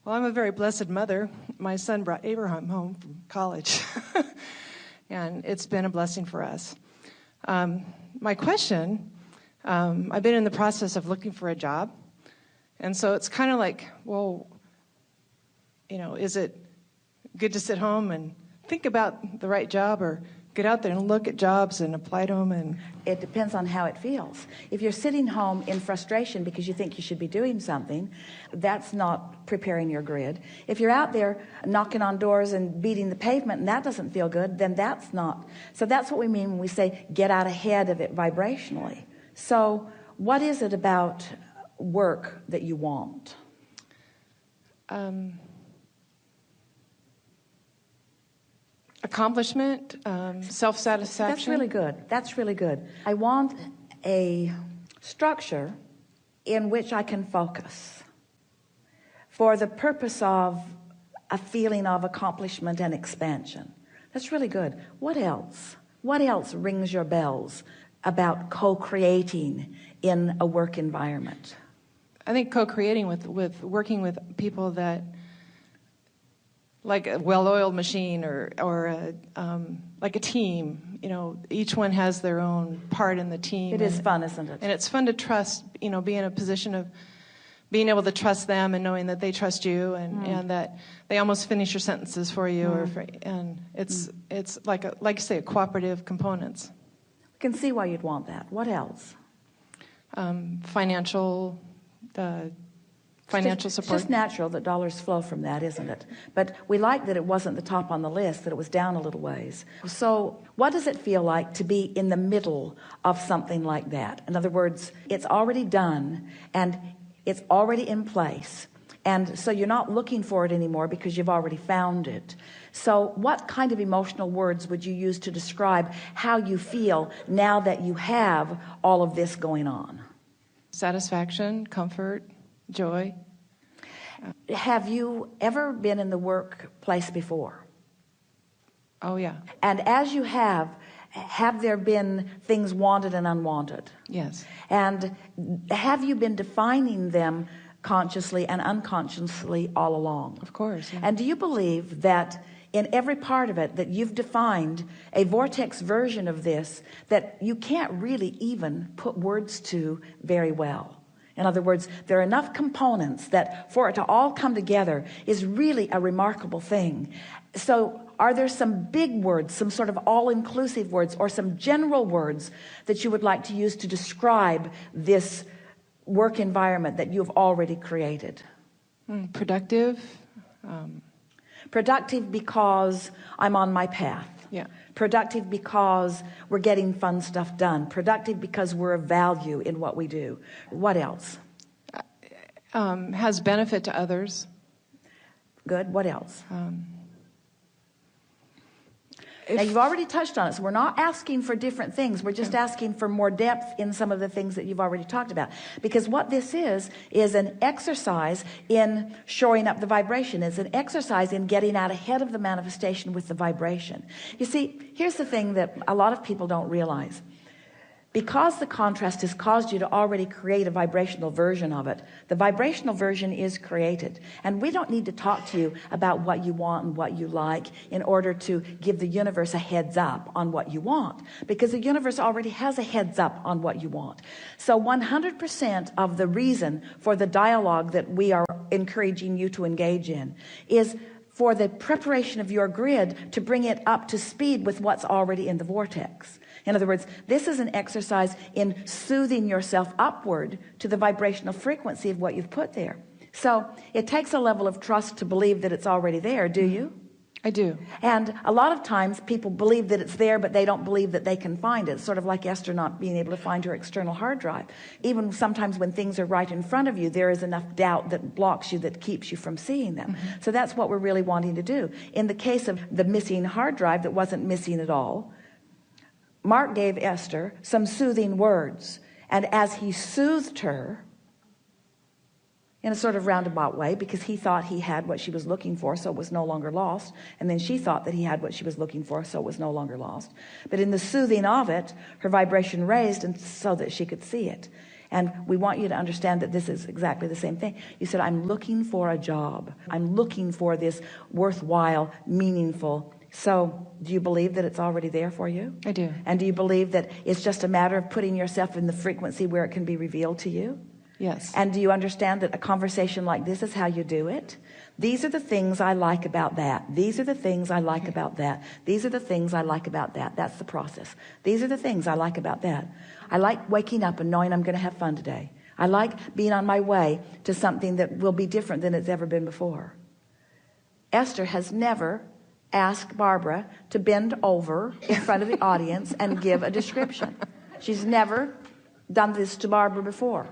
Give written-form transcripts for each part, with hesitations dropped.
Well, I'm a very blessed mother. My son brought Abraham home from college, and it's been a blessing for us. My question, I've been in the process of looking for a job, and so it's kind of like, well, is it good to sit home and think about the right job, or get out there and look at jobs and apply to them? And it depends on how it feels. If you're sitting home in frustration because you think you should be doing something, that's not preparing your grid. If you're out there knocking on doors and beating the pavement and that doesn't feel good, then that's not. So that's what we mean when we say get out ahead of it vibrationally. So what is it about work that you want? Accomplishment, self-satisfaction. That's really good. That's really good. I want a structure in which I can focus for the purpose of a feeling of accomplishment and expansion. That's really good. What else? What else rings your bells about co-creating in a work environment? I think co-creating with working with people that, like a well-oiled machine, or like a team. Each one has their own part in the team. It is fun, isn't it? And it's fun to trust. Be in a position of being able to trust them and knowing that they trust you, and that they almost finish your sentences for you, and it's like you say, a cooperative components. We can see why you'd want that. What else? Financial support. It's just natural that dollars flow from that, isn't it? But we like that it wasn't the top on the list, that it was down a little ways. So what does it feel like to be in the middle of something like that? In other words, it's already done and it's already in place. And so you're not looking for it anymore because you've already found it. So what kind of emotional words would you use to describe how you feel now that you have all of this going on? Satisfaction, comfort, joy. Have you ever been in the workplace before? Oh, yeah. And as you have there been things wanted and unwanted? Yes. And have you been defining them consciously and unconsciously all along? Of course. Yeah. And do you believe that in every part of it that you've defined a vortex version of this that you can't really even put words to very well? In other words, there are enough components that for it to all come together is really a remarkable thing. So are there some big words, some sort of all-inclusive words, or some general words that you would like to use to describe this work environment that you've already created? Productive. Productive because I'm on my path. Yeah. Productive because we're getting fun stuff done. Productive because we're of value in what we do. What else? Has benefit to others. Good. What else? Now you've already touched on it, so we're not asking for different things. We're just asking for more depth in some of the things that you've already talked about. Because what this is an exercise in shoring up the vibration. It's an exercise in getting out ahead of the manifestation with the vibration. You see, here's the thing that a lot of people don't realize. Because the contrast has caused you to already create a vibrational version of it, the vibrational version is created. And we don't need to talk to you about what you want and what you like in order to give the universe a heads up on what you want, because the universe already has a heads up on what you want. So 100% of the reason for the dialogue that we are encouraging you to engage in is for the preparation of your grid to bring it up to speed with what's already in the vortex. In other words, this is an exercise in soothing yourself upward to the vibrational frequency of what you've put there. So it takes a level of trust to believe that it's already there. Do you? I do. And a lot of times people believe that it's there, but they don't believe that they can find it. It's sort of like Esther not being able to find her external hard drive. Even sometimes when things are right in front of you, there is enough doubt that blocks you, that keeps you from seeing them. So that's what we're really wanting to do. In the case of the missing hard drive that wasn't missing at all, Mark gave Esther some soothing words. And as he soothed her, in a sort of roundabout way, because he thought he had what she was looking for, so it was no longer lost. And then she thought that he had what she was looking for, so it was no longer lost. But in the soothing of it, her vibration raised, and so that she could see it. And we want you to understand that this is exactly the same thing. You said, I'm looking for a job. I'm looking for this worthwhile, meaningful. So do you believe that it's already there for you? I do. And do you believe that it's just a matter of putting yourself in the frequency where it can be revealed to you? Yes. And do you understand that a conversation like this is how you do it? These are the things I like about that. These are the things I like about that. These are the things I like about that. That's the process. These are the things I like about that. I like waking up and knowing I'm going to have fun today. I like being on my way to something that will be different than it's ever been before. Esther has never asked Barbara to bend over in front of the audience and give a description. She's never done this to Barbara before.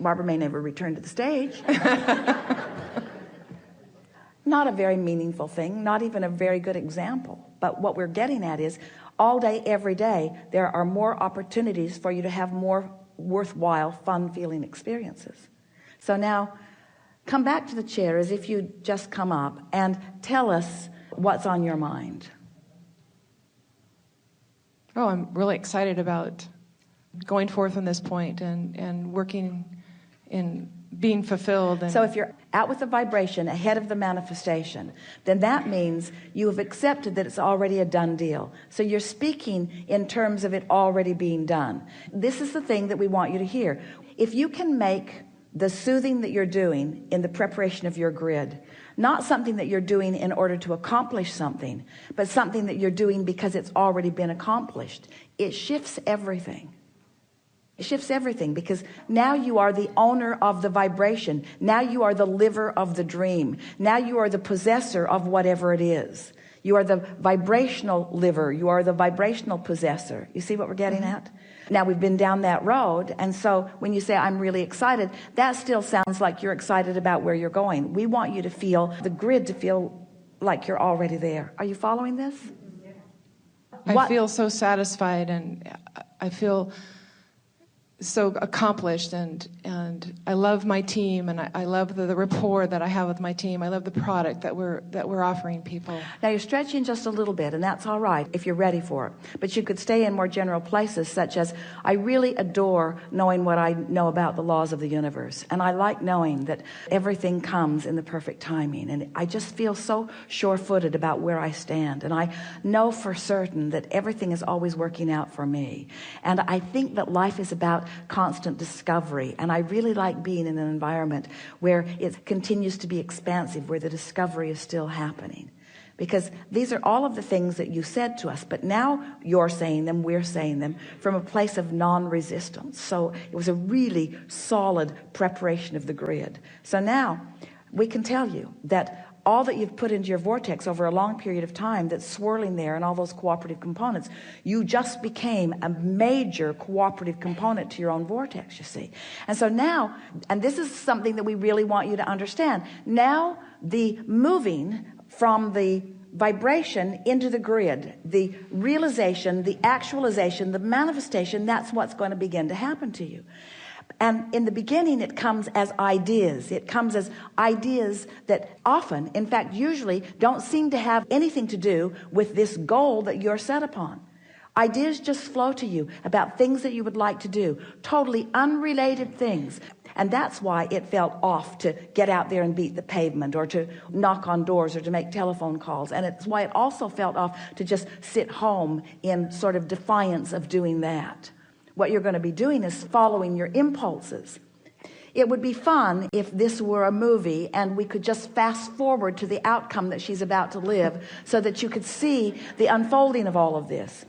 Barbara may never return to the stage. Not a very meaningful thing, not even a very good example. But what we're getting at is all day, every day, there are more opportunities for you to have more worthwhile, fun-feeling experiences. So now, come back to the chair as if you just come up and tell us what's on your mind. Oh, I'm really excited about going forth from this point and working in being fulfilled. And so if you're out with the vibration ahead of the manifestation, then that means you have accepted that it's already a done deal. So you're speaking in terms of it already being done. This is the thing that we want you to hear. If you can make the soothing that you're doing in the preparation of your grid not something that you're doing in order to accomplish something, but something that you're doing because it's already been accomplished, it shifts everything. It shifts everything, because now you are the owner of the vibration. Now you are the liver of the dream. Now you are the possessor of whatever it is. You are the vibrational liver. You are the vibrational possessor. You see what we're getting at? Now we've been down that road. And so when you say, I'm really excited, that still sounds like you're excited about where you're going. We want you to feel the grid, to feel like you're already there. Are you following this? I feel so satisfied, and I feel so accomplished, and I love my team, and I love the rapport that I have with my team. I love the product that we're offering people. Now you're stretching just a little bit, and that's all right if you're ready for it. But you could stay in more general places, such as, I really adore knowing what I know about the laws of the universe, and I like knowing that everything comes in the perfect timing, and I just feel so sure-footed about where I stand, and I know for certain that everything is always working out for me. And I think that life is about constant discovery, and I really like being in an environment where it continues to be expansive, where the discovery is still happening, because these are all of the things that you said to us, but now you're saying them, we're saying them from a place of non-resistance. So it was a really solid preparation of the grid. So now we can tell you that all that you've put into your vortex over a long period of time that's swirling there, and all those cooperative components, you just became a major cooperative component to your own vortex, you see. And so now, and this is something that we really want you to understand, now the moving from the vibration into the grid, the realization, the actualization, the manifestation, that's what's going to begin to happen to you. And in the beginning, it comes as ideas. It comes as ideas that often, in fact, usually don't seem to have anything to do with this goal that you're set upon. Ideas just flow to you about things that you would like to do, totally unrelated things. And that's why it felt off to get out there and beat the pavement, or to knock on doors, or to make telephone calls. And it's why it also felt off to just sit home in sort of defiance of doing that. What you're going to be doing is following your impulses. It would be fun if this were a movie and we could just fast forward to the outcome that she's about to live, so that you could see the unfolding of all of this.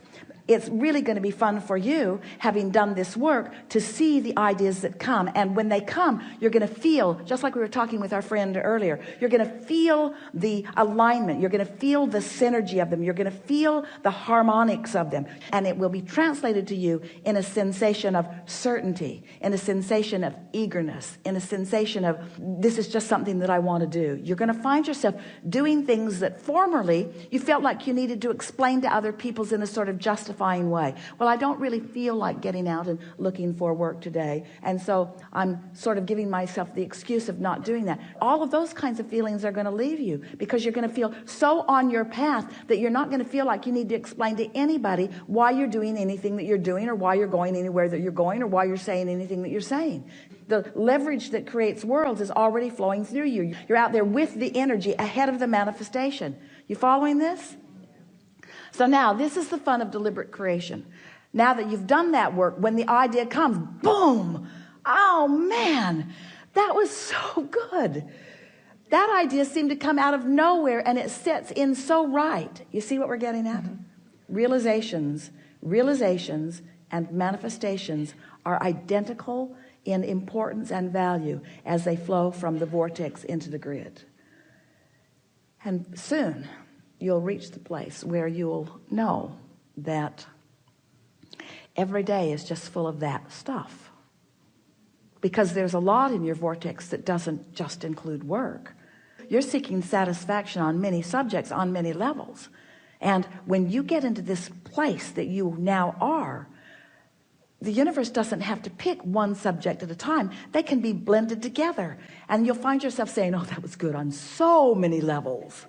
It's really going to be fun for you, having done this work, to see the ideas that come. And when they come, you're going to feel, just like we were talking with our friend earlier, you're going to feel the alignment. You're going to feel the synergy of them. You're going to feel the harmonics of them. And it will be translated to you in a sensation of certainty, in a sensation of eagerness, in a sensation of, this is just something that I want to do. You're going to find yourself doing things that formerly you felt like you needed to explain to other people in a sort of justified justifying way. Well, I don't really feel like getting out and looking for work today, and so I'm sort of giving myself the excuse of not doing that. All of those kinds of feelings are going to leave you, because you're going to feel so on your path that you're not going to feel like you need to explain to anybody why you're doing anything that you're doing, or why you're going anywhere that you're going, or why you're saying anything that you're saying. The leverage that creates worlds is already flowing through you. You're out there with the energy ahead of the manifestation. You following this? So now this is the fun of deliberate creation. Now that you've done that work, when the idea comes, boom, oh man, that was so good. That idea seemed to come out of nowhere, and it sets in so right. You see what we're getting at? Realizations and manifestations are identical in importance and value as they flow from the vortex into the grid. And soon you'll reach the place where you'll know that every day is just full of that stuff, because there's a lot in your vortex that doesn't just include work. You're seeking satisfaction on many subjects, on many levels. And when you get into this place that you now are, the universe doesn't have to pick one subject at a time. They can be blended together, and you'll find yourself saying, oh, that was good on so many levels.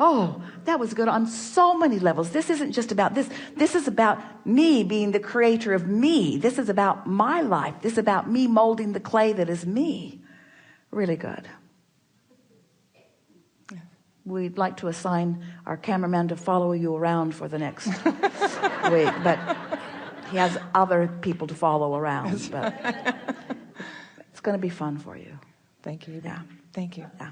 Oh, that was good on so many levels. This isn't just about this. This is about me being the creator of me. This is about my life. This is about me molding the clay that is me. Really good. We'd like to assign our cameraman to follow you around for the next week, but he has other people to follow around. But it's going to be fun for you. Thank you. Yeah. Thank you. Yeah.